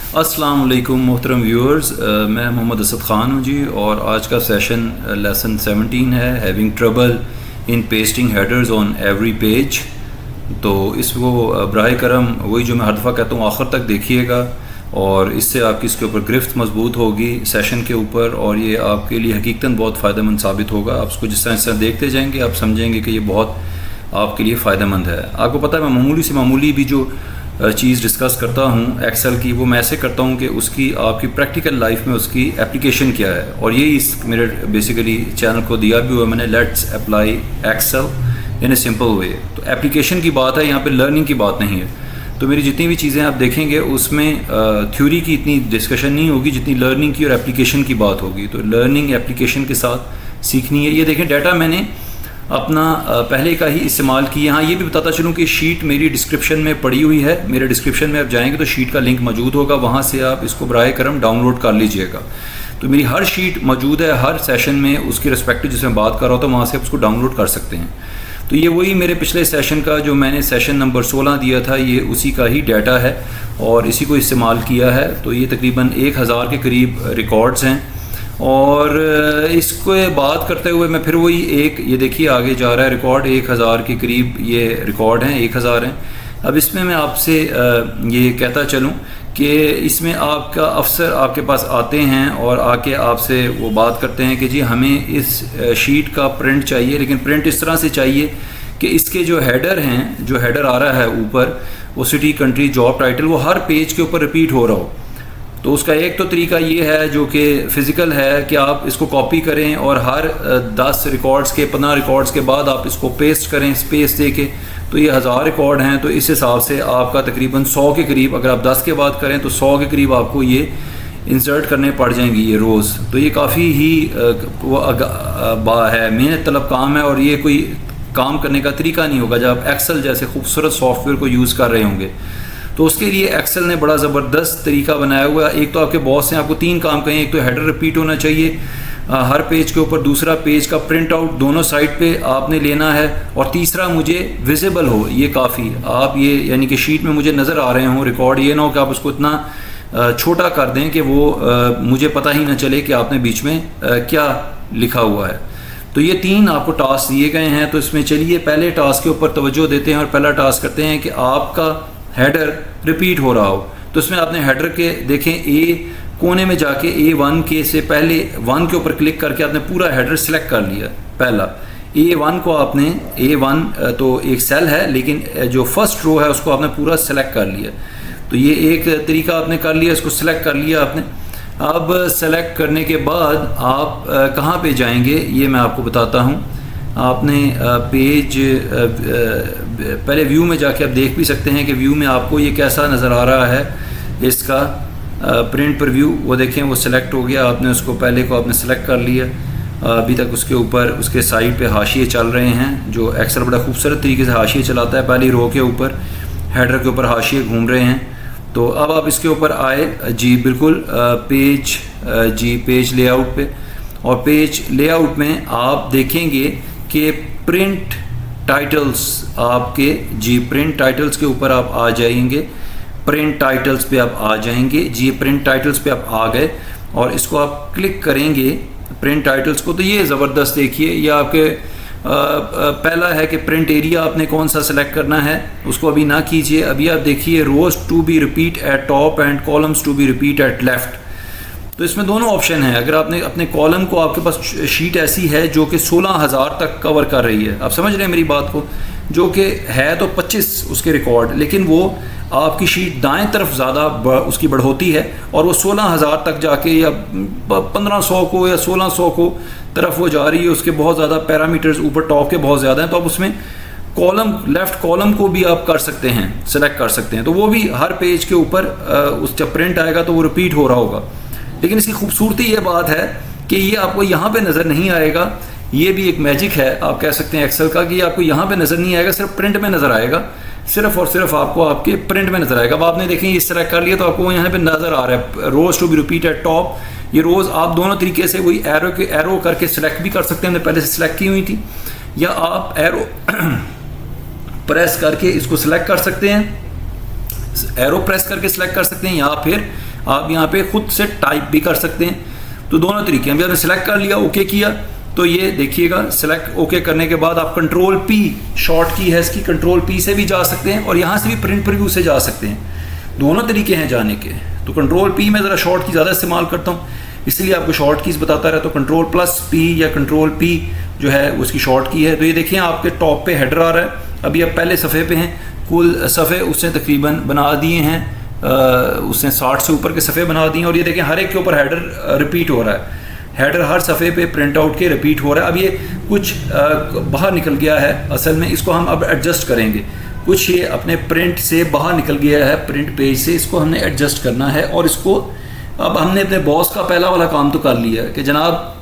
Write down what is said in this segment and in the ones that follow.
अस्सलाम वालेकुम मोहतरम व्यूअर्स, मैं मोहम्मद असद ख़ान हूँ जी। और आज का सेशन लेसन 17 है, having trouble in pasting headers on every page. तो इसको बराए करम वही जो मैं हर दफ़ा कहता हूँ आखिर तक देखिएगा, और इससे आपकी इसके ऊपर गिरफ्त मजबूत होगी सेशन के ऊपर, और ये आपके लिए हकीकतन बहुत फ़ायदेमंद साबित होगा। आप इसको जिस तरह देखते जाएंगे आप समझेंगे कि ये बहुत आपके लिए फ़ायदेमंद है। आपको पता है मैं मामूली से मामूली भी जो चीज़ डिस्कस करता हूँ एक्सेल की, वो मैं ऐसे करता हूँ कि उसकी आपकी प्रैक्टिकल लाइफ में उसकी एप्लीकेशन क्या है, और यही इस मेरे बेसिकली चैनल को दिया भी हुआ मैंने, let's apply Excel in a simple way. तो एप्लीकेशन की बात है, यहाँ पे लर्निंग की बात नहीं है। तो मेरी जितनी भी चीज़ें आप देखेंगे उसमें थ्योरी की इतनी डिस्कशन नहीं होगी जितनी लर्निंग की और एप्लीकेशन की बात होगी। तो लर्निंग एप्लीकेशन के साथ सीखनी है। ये देखें डाटा मैंने अपना पहले का ही इस्तेमाल किया। हाँ, ये भी बताता चलूँ कि शीट मेरी डिस्क्रिप्शन में पड़ी हुई है। मेरे डिस्क्रिप्शन में आप जाएंगे तो शीट का लिंक मौजूद होगा, वहाँ से आप इसको बराए करम डाउनलोड कर लीजिएगा। तो मेरी हर शीट मौजूद है, हर सेशन में उसकी रिस्पेक्टिव जिसमें बात कर रहा हूँ, तो वहाँ से आप उसको डाउनलोड कर सकते हैं। तो ये वही मेरे पिछले सेशन का जो मैंने सेशन नंबर 16 दिया था, ये उसी का ही डाटा है और इसी को इस्तेमाल किया है। तो ये तकरीबन 1000 के करीब रिकॉर्ड्स हैं। और इसको बात करते हुए मैं फिर वही ये देखिए आगे जा रहा है रिकॉर्ड, 1000 के करीब ये रिकॉर्ड हैं, 1000 हैं। अब इसमें मैं आपसे ये कहता चलूँ कि इसमें आपका अफसर आपके पास आते हैं और आके आपसे वो बात करते हैं कि जी हमें इस शीट का प्रिंट चाहिए, लेकिन प्रिंट इस तरह से चाहिए कि इसके जो हेडर हैं, जो हेडर आ रहा है ऊपर, वो सिटी कंट्री जॉब टाइटल, वो हर पेज के ऊपर रिपीट हो रहा हो। तो उसका एक तो तरीका ये है जो कि फ़िज़िकल है कि आप इसको कॉपी करें और हर 10 रिकॉर्ड्स के 15 रिकॉर्ड्स के बाद आप इसको पेस्ट करें स्पेस दे के। तो ये 1000 रिकॉर्ड हैं, तो इस हिसाब से आपका तकरीबन 100 के करीब, अगर आप 10 के बाद करें तो 100 के करीब आपको ये इंसर्ट करने पड़ जाएंगी ये रोज़। तो ये काफ़ी ही है, मेहनत तलब काम है, और ये कोई काम करने का तरीका नहीं होगा जब आप एक्सेल जैसे खूबसूरत सॉफ्टवेयर को यूज़ कर रहे होंगे। तो उसके लिए एक्सेल ने बड़ा ज़बरदस्त तरीका बनाया हुआ है। एक तो आपके बॉस ने आपको 3 काम कहें, एक तो हेडर रिपीट होना चाहिए हर पेज के ऊपर, दूसरा पेज का प्रिंट आउट दोनों साइड पे आपने लेना है, और तीसरा मुझे विजिबल हो। ये काफ़ी आप ये यानी कि शीट में मुझे नज़र आ रहे हों रिकॉर्ड, ये ना हो कि आप उसको इतना छोटा कर दें कि वो मुझे पता ही ना चले कि आपने बीच में क्या लिखा हुआ है। तो ये 3 आपको टास्क दिए गए हैं। तो इसमें चलिए पहले टास्क के ऊपर तवज्जो देते हैं और पहला टास्क करते हैं कि आपका हेडर रिपीट हो रहा हो। तो इसमें आपने हेडर के देखें ए कोने में जाके A1 के से पहले 1 के ऊपर क्लिक करके आपने पूरा हेडर सेलेक्ट कर लिया। पहला A1 को आपने A1 तो एक सेल है, लेकिन जो फर्स्ट रो है उसको आपने पूरा सेलेक्ट कर लिया। तो ये एक तरीका आपने कर लिया, इसको सेलेक्ट कर लिया आपने। अब सेलेक्ट करने के बाद आप कहाँ पे जाएंगे ये मैं आपको बताता हूँ। आपने पेज पहले व्यू में जाके आप देख भी सकते हैं कि व्यू में आपको ये कैसा नज़र आ रहा है। इसका प्रिंट पर व्यू वो देखें, वो सिलेक्ट हो गया। आपने उसको पहले को आपने सेलेक्ट कर लिया। अभी तक उसके ऊपर उसके साइड पे हाशिए चल रहे हैं, जो एक्सेल बड़ा खूबसूरत तरीके से हाशिए चलाता है। पहली रो के ऊपर हेडर के ऊपर हाशिए घूम रहे हैं। तो अब आप इसके ऊपर आए जी, बिल्कुल पेज लेआउट पे, और पेज लेआउट में आप देखेंगे कि प्रिंट टाइटल्स आपके जी, प्रिंट टाइटल्स के ऊपर आप आ जाएंगे। प्रिंट टाइटल्स पे आप आ जाएंगे जी, प्रिंट टाइटल्स पे आप आ गए और इसको आप क्लिक करेंगे प्रिंट टाइटल्स को। तो ये ज़बरदस्त देखिए, ये आपके पहला है कि प्रिंट एरिया आपने कौन सा सिलेक्ट करना है, उसको अभी ना कीजिए। अभी आप देखिए rows to be repeat at top and columns to be repeat at left. तो इसमें दोनों ऑप्शन हैं। अगर आपने अपने कॉलम को, आपके पास शीट ऐसी है जो कि 16000 तक कवर कर रही है, आप समझ रहे हैं मेरी बात को, जो कि है तो 25 उसके रिकॉर्ड, लेकिन वो आपकी शीट दाएं तरफ ज़्यादा उसकी बढ़ोती है और वो 16000 तक जाके या 1500 को या 1600 को तरफ वो जा रही है। उसके बहुत ज़्यादा पैरामीटर्स ऊपर टॉप के बहुत ज़्यादा हैं। तो आप उसमें कॉलम, लेफ़्ट कॉलम को भी आप कर सकते हैं, सेलेक्ट कर सकते हैं। तो वो भी हर पेज के ऊपर उस जब प्रिंट आएगा तो वो रिपीट हो रहा होगा। लेकिन इसकी खूबसूरती ये बात है कि ये आपको यहाँ पे नज़र नहीं आएगा। ये भी एक मैजिक है आप कह सकते हैं एक्सेल का, कि ये आपको यहाँ पे नज़र नहीं आएगा, सिर्फ प्रिंट में नज़र आएगा। सिर्फ और सिर्फ आपको आपके प्रिंट में नज़र आएगा। अब आपने देखें इस तरह कर लिया तो आपको यहाँ पे नज़र आ रहा है rows to be repeat at top. ये रोज़ आप दोनों तरीके से वही एरो करके सिलेक्ट भी कर सकते हैं, हमने पहले से सिलेक्ट की हुई थी, या आप एरो प्रेस करके इसको सिलेक्ट कर सकते हैं, एरो प्रेस करके सिलेक्ट कर सकते हैं, या फिर आप यहाँ पे खुद से टाइप भी कर सकते हैं। तो दोनों तरीके हैं। अभी आपने सेलेक्ट कर लिया, ओके किया, तो ये देखिएगा सेलेक्ट ओके करने के बाद आप कंट्रोल पी, शॉर्ट की है इसकी, कंट्रोल पी से भी जा सकते हैं और यहाँ से भी प्रिंट प्रीव्यू से जा सकते हैं। दोनों तरीके हैं जाने के। तो कंट्रोल पी में ज़रा शॉर्ट की ज़्यादा इस्तेमाल करता हूँ, इसलिए आपको शॉर्ट कीज़ बताता रहता हूँ। तो कंट्रोल प्लस पी या कंट्रोल पी जो है उसकी शॉर्ट की है। तो ये देखिए आपके टॉप पे हेडर आ रहा है। अभी आप पहले सफ़े पे हैं, कुल सफ़े उसने तकरीबन बना दिए हैं, उसने 60 से ऊपर के सफ़े बना दिए हैं। और ये देखें हर एक के ऊपर हेडर रिपीट हो रहा है, हेडर हर सफ़े पे प्रिंट आउट के रिपीट हो रहा है। अब ये कुछ बाहर निकल गया है असल में, इसको हम अब एडजस्ट करेंगे। कुछ ये अपने प्रिंट से बाहर निकल गया है, प्रिंट पेज से, इसको हमने एडजस्ट करना है। और इसको अब हमने अपने बॉस का पहला वाला काम तो कर लिया कि जनाब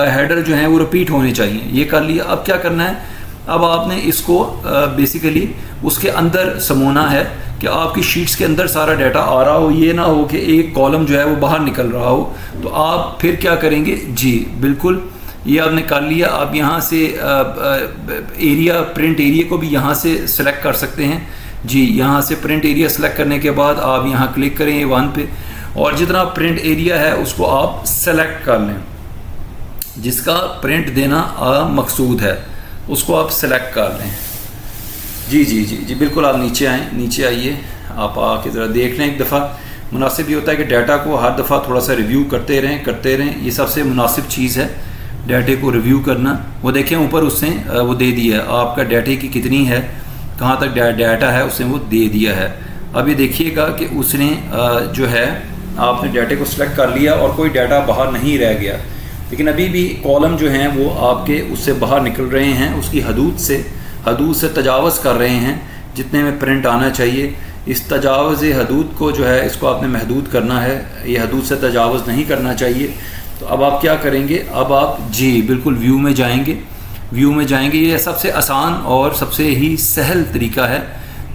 हेडर जो हैं वो रिपीट होने चाहिए, ये कर लिया। अब क्या करना है, अब आपने इसको बेसिकली उसके अंदर समोना है कि आपकी शीट्स के अंदर सारा डाटा आ रहा हो, ये ना हो कि एक कॉलम जो है वो बाहर निकल रहा हो। तो आप फिर क्या करेंगे जी, बिल्कुल ये आपने कर लिया। आप यहाँ से एरिया, प्रिंट एरिया को भी यहाँ से सिलेक्ट कर सकते हैं जी। यहाँ से प्रिंट एरिया सेलेक्ट करने के बाद आप यहाँ क्लिक करें A1 पे, और जितना प्रिंट एरिया है उसको आप सेलेक्ट कर लें, जिसका प्रिंट देना मकसूद है उसको आप सेलेक्ट कर लें। जी जी जी जी बिल्कुल। आप नीचे आएँ, नीचे आइए, आप आके ज़रा देख लें एक दफ़ा। मुनासिब ये होता है कि डाटा को हर दफ़ा थोड़ा सा रिव्यू करते रहें। ये सबसे मुनासिब चीज़ है डाटे को रिव्यू करना। वो देखें ऊपर उसने वो दे दिया है आपका डाटे की कितनी है, कहाँ तक डाटा है उसने वो दे दिया है। अब ये देखिएगा कि उसने जो है आपने डाटे को सिलेक्ट कर लिया और कोई डाटा बाहर नहीं रह गया, लेकिन अभी भी कॉलम जो हैं वो आपके उससे बाहर निकल रहे हैं, उसकी हदूद से तजावज़ कर रहे हैं जितने में प्रिंट आना चाहिए। इस तजावज़ हदूद को जो है इसको आपने महदूद करना है, ये हदूद से तजावज़ नहीं करना चाहिए। तो अब आप क्या करेंगे, अब आप जी बिल्कुल व्यू में जाएंगे। ये सबसे आसान और सबसे ही सहल तरीका है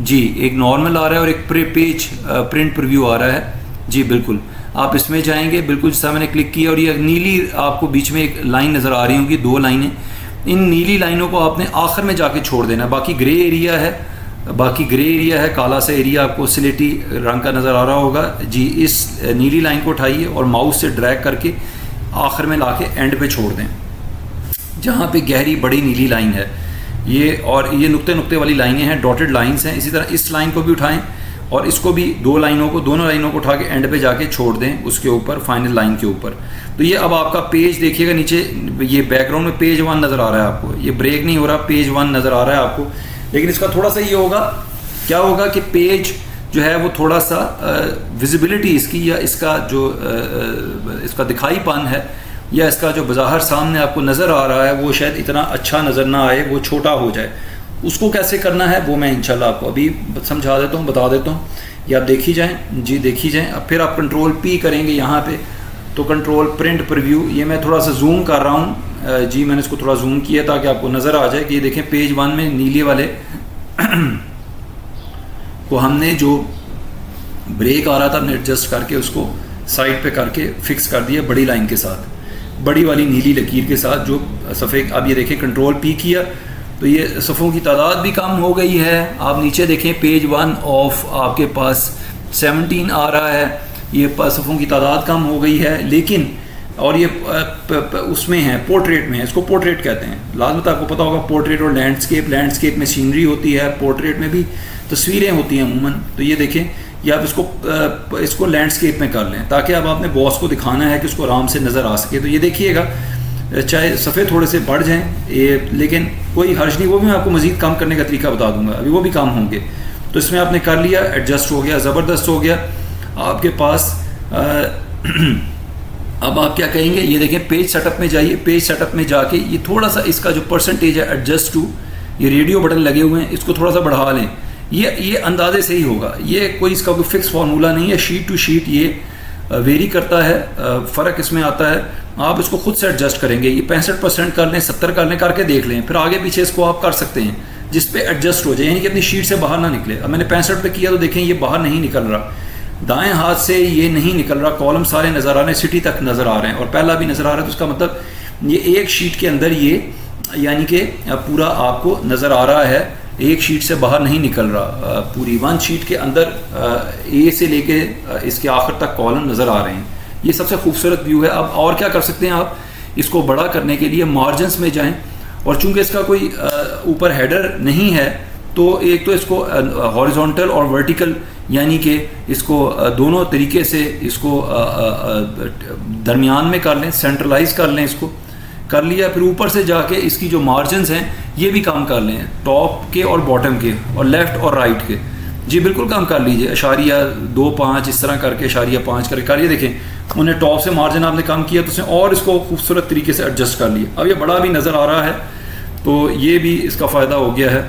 जी। एक नॉर्मल आ रहा है और एक पेज प्रिंट प्रीव्यू आ रहा है जी। बिल्कुल आप इसमें जाएंगे, बिल्कुल जैसा मैंने क्लिक किया और ये नीली आपको बीच में एक लाइन नज़र आ रही होगी, 2 लाइनें। इन नीली लाइनों को आपने आखिर में जाके छोड़ देना। बाकी ग्रे एरिया है, काला सा एरिया आपको स्लेटी रंग का नज़र आ रहा होगा जी। इस नीली लाइन को उठाइए और माउस से ड्रैग करके आखिर में लाके एंड पे छोड़ दें, जहाँ पे गहरी बड़ी नीली लाइन है ये। और ये नुक्ते वाली लाइनें हैं, डॉटेड लाइंस हैं। इसी तरह इस लाइन को भी उठाएं और इसको भी दोनों लाइनों को उठा के एंड पे जाके छोड़ दें, उसके ऊपर फाइनल लाइन के ऊपर। तो ये अब आपका पेज देखिएगा नीचे, ये बैकग्राउंड में पेज 1 नज़र आ रहा है आपको, ये ब्रेक नहीं हो रहा, पेज 1 नज़र आ रहा है आपको। लेकिन इसका थोड़ा सा ये होगा, क्या होगा कि पेज जो है वो थोड़ा सा विजिबिलिटी इसकी, या इसका जो इसका दिखाईपन है, या इसका जो बज़ाहिर सामने आपको नज़र आ रहा है वो शायद इतना अच्छा नज़र ना आए, वो छोटा हो जाए। उसको कैसे करना है वो मैं इंशाल्लाह आपको अभी समझा देता हूँ, बता देता हूँ। ये आप देखी जाएँ अब फिर आप कंट्रोल पी करेंगे यहाँ पे, तो कंट्रोल प्रिंट प्रीव्यू, ये मैं थोड़ा सा जूम कर रहा हूँ जी। मैंने इसको थोड़ा जूम किया ताकि आपको नज़र आ जाए कि ये देखें पेज 1 में नीले वाले को हमने जो ब्रेक आ रहा था हमने एडजस्ट करके उसको साइड पे करके फिक्स कर दिया बड़ी लाइन के साथ, बड़ी वाली नीली लकीर के साथ जो सफ़ेद। अब ये देखें कंट्रोल पी किया तो ये सफ़ों की तादाद भी कम हो गई है। आप नीचे देखें पेज 1 ऑफ आपके पास 17 आ रहा है, ये सफ़ों की तादाद कम हो गई है। लेकिन और ये उसमें है पोर्ट्रेट में है, इसको पोर्ट्रेट कहते हैं। लाजमत आपको पता होगा पोर्ट्रेट और लैंडस्केप में सीनरी होती है, पोर्ट्रेट में भी तस्वीरें होती हैं अमूमन। तो ये देखें, ये आप इसको लैंडस्केप में कर लें ताकि अब आपने बॉस को दिखाना है कि उसको आराम से नज़र आ सके। तो ये देखिएगा, चाहे सफ़े थोड़े से बढ़ जाएँ लेकिन कोई हर्ज नहीं, वो भी मैं आपको मज़ीद कम करने का तरीका बता दूंगा, अभी वो भी कम होंगे। तो इसमें आपने कर लिया, एडजस्ट हो गया, ज़बरदस्त हो गया आपके पास। अब आप क्या कहेंगे, ये देखें पेज सेटअप में जाइए, पेज सेटअप में जाके ये थोड़ा सा इसका जो परसेंटेज है एडजस्ट टू, ये रेडियो बटन लगे हुए हैं, इसको थोड़ा सा बढ़ा लें। ये अंदाजे से ही होगा, ये कोई इसका कोई फिक्स फार्मूला नहीं है, शीट टू शीट ये वेरी करता है, फ़र्क इसमें आता है। आप इसको खुद से एडजस्ट करेंगे, ये 65% कर लें, 70 कर लें, करके देख लें, फिर आगे पीछे इसको आप कर सकते हैं जिस पे एडजस्ट हो जाए, यानी कि अपनी शीट से बाहर ना निकले। अब मैंने 65 पे किया तो देखें ये बाहर नहीं निकल रहा, दाएं हाथ से ये नहीं निकल रहा, कॉलम सारे नज़र आ रहे हैं, सिटी तक नज़र आ रहे हैं और पहला भी नज़र आ रहा है। तो उसका मतलब ये एक शीट के अंदर ये यानी कि पूरा आपको नज़र आ रहा है एक शीट से बाहर नहीं निकल रहा, पूरी वन शीट के अंदर ए से लेके इसके आखिर तक कॉलम नज़र आ रहे हैं। ये सबसे खूबसूरत व्यू है। अब और क्या कर सकते हैं आप, इसको बड़ा करने के लिए मार्जिन्स में जाएं, और चूंकि इसका कोई ऊपर हेडर नहीं है तो एक तो इसको हॉरिजॉन्टल और वर्टिकल यानी कि इसको दोनों तरीके से इसको दरमियान में कर लें, सेंट्रलाइज कर लें, इसको कर लिया। फिर ऊपर से जाके इसकी जो मार्जिन्स हैं ये भी काम कर लें, टॉप के और बॉटम के और लेफ़्ट और राइट के। जी बिल्कुल काम कर लीजिए, अशारिया 2-5 इस तरह करके अशारिया 5 करके करिए। देखें उन्हें टॉप से मार्जिन आपने कम किया तो उसने और इसको खूबसूरत तरीके से एडजस्ट कर लिया। अब ये बड़ा भी नज़र आ रहा है तो ये भी इसका फ़ायदा हो गया है,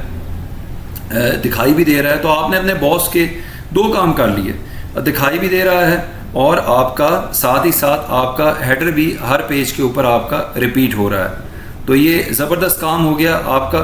दिखाई भी दे रहा है। तो आपने अपने बॉस के 2 काम कर लिए, दिखाई भी दे रहा है और आपका साथ ही साथ आपका हेडर भी हर पेज के ऊपर आपका रिपीट हो रहा है। तो ये ज़बरदस्त काम हो गया आपका।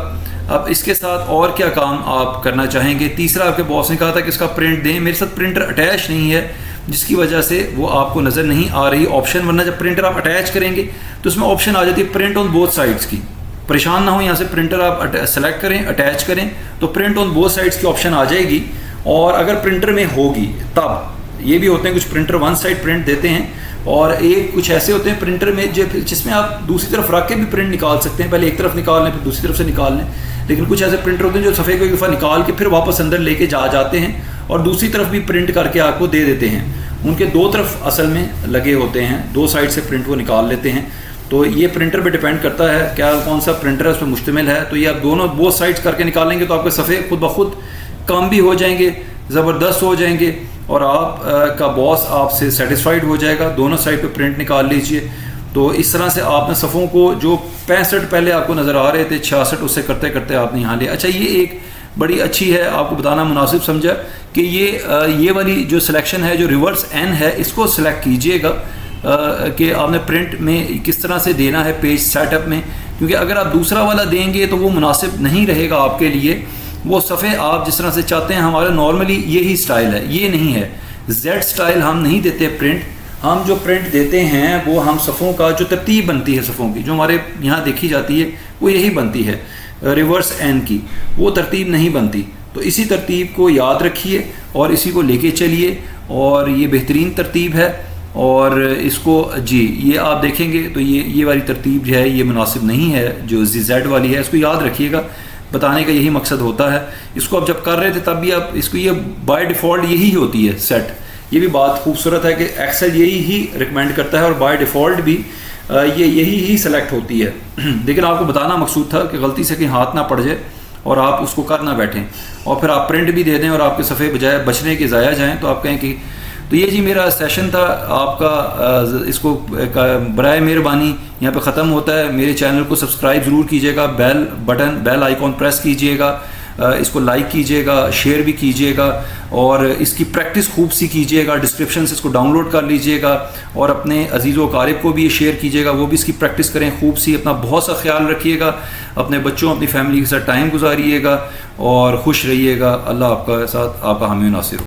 अब इसके साथ और क्या काम आप करना चाहेंगे? तीसरा, आपके बॉस ने कहा था कि इसका प्रिंट दें, मेरे साथ प्रिंटर अटैच नहीं है जिसकी वजह से वो आपको नज़र नहीं आ रही ऑप्शन, वरना जब प्रिंटर आप अटैच करेंगे तो उसमें ऑप्शन आ जाती है प्रिंट ऑन बोथ साइड्स की। परेशान ना हो, यहाँ से प्रिंटर आप सेलेक्ट करें, अटैच करें तो प्रिंट ऑन बोथ साइड्स की ऑप्शन आ जाएगी। और अगर प्रिंटर में होगी तब, ये भी होते हैं कुछ प्रिंटर वन साइड प्रिंट देते हैं और एक कुछ ऐसे होते हैं प्रिंटर में जिसमें आप दूसरी तरफ रख के भी प्रिंट निकाल सकते हैं, पहले एक तरफ निकाल लें फिर दूसरी तरफ से निकाल लें। लेकिन कुछ ऐसे प्रिंटर होते हैं जो सफ़े को एक दफ़ा निकाल के फिर वापस अंदर लेके जाते हैं और दूसरी तरफ भी प्रिंट करके आपको दे देते हैं। उनके 2 तरफ असल में लगे होते हैं, 2 साइड से प्रिंट वो निकाल लेते हैं। तो ये प्रिंटर पे डिपेंड करता है क्या कौन सा प्रिंटर है, उस पर मुश्तमिल है। तो ये आप दोनों बोथ साइड्स करके निकालेंगे तो आपके सफ़े खुद ब खुद कम भी हो जाएंगे, ज़बरदस्त हो जाएंगे और आप का बॉस आपसे सेटिस्फाइड हो जाएगा। दोनों साइड पे प्रिंट निकाल लीजिए। तो इस तरह से आपने सफ़ों को जो 65 पहले आपको नज़र आ रहे थे 66 उससे करते करते आपने यहाँ लिया। अच्छा, ये एक बड़ी अच्छी है, आपको बताना मुनासिब समझा कि ये वाली जो सिलेक्शन है जो रिवर्स एन है इसको सिलेक्ट कीजिएगा कि आपने प्रिंट में किस तरह से देना है पेज सेटअप में, क्योंकि अगर आप दूसरा वाला देंगे तो वो मुनासिब नहीं रहेगा आपके लिए। वो सफ़े आप जिस तरह से चाहते हैं, हमारा नॉर्मली यही स्टाइल है, ये नहीं है जेड स्टाइल हम नहीं देते प्रिंट। हम जो प्रिंट देते हैं वो हम सफ़ों का जो तरतीब बनती है सफ़ों की जो हमारे यहाँ देखी जाती है वो यही बनती है, रिवर्स एन की वो तरतीब नहीं बनती। तो इसी तरतीब को याद रखिए और इसी को लेके चलिए और ये बेहतरीन तरतीब है। और इसको जी ये आप देखेंगे तो ये वाली तरतीब जो है ये मुनासिब नहीं है, जो जेड वाली है, इसको याद रखिएगा। बताने का यही मकसद होता है। इसको आप जब कर रहे थे तब भी आप इसको ये बाय डिफ़ॉल्ट यही होती है सेट। ये भी बात खूबसूरत है कि एक्सेल यही ही रिकमेंड करता है और बाय डिफ़ॉल्ट भी ये यही ही सेलेक्ट होती है। लेकिन आपको बताना मकसूद था कि गलती से कहीं हाथ ना पड़ जाए और आप उसको कर ना बैठें और फिर आप प्रिंट भी दे दें और आपके सफ़े बजाय बचने के ज़ाया जाएँ तो आप कहें कि तो ये जी मेरा सेशन था आपका, इसको बराए मेहरबानी यहाँ पे ख़त्म होता है। मेरे चैनल को सब्सक्राइब ज़रूर कीजिएगा, बेल आइकॉन प्रेस कीजिएगा, इसको लाइक कीजिएगा, शेयर भी कीजिएगा और इसकी प्रैक्टिस खूब सी कीजिएगा। डिस्क्रिप्शन से इसको डाउनलोड कर लीजिएगा और अपने अजीज़ व अकारिब को भी ये शेयर कीजिएगा, वो भी इसकी प्रैक्टिस करें खूब सी। अपना बहुत सा ख्याल रखिएगा, अपने बच्चों अपनी फैमिली के साथ टाइम गुजारिएगा और खुश रहिएगा। अल्लाह आपका साथ, आपका हामी नासिर।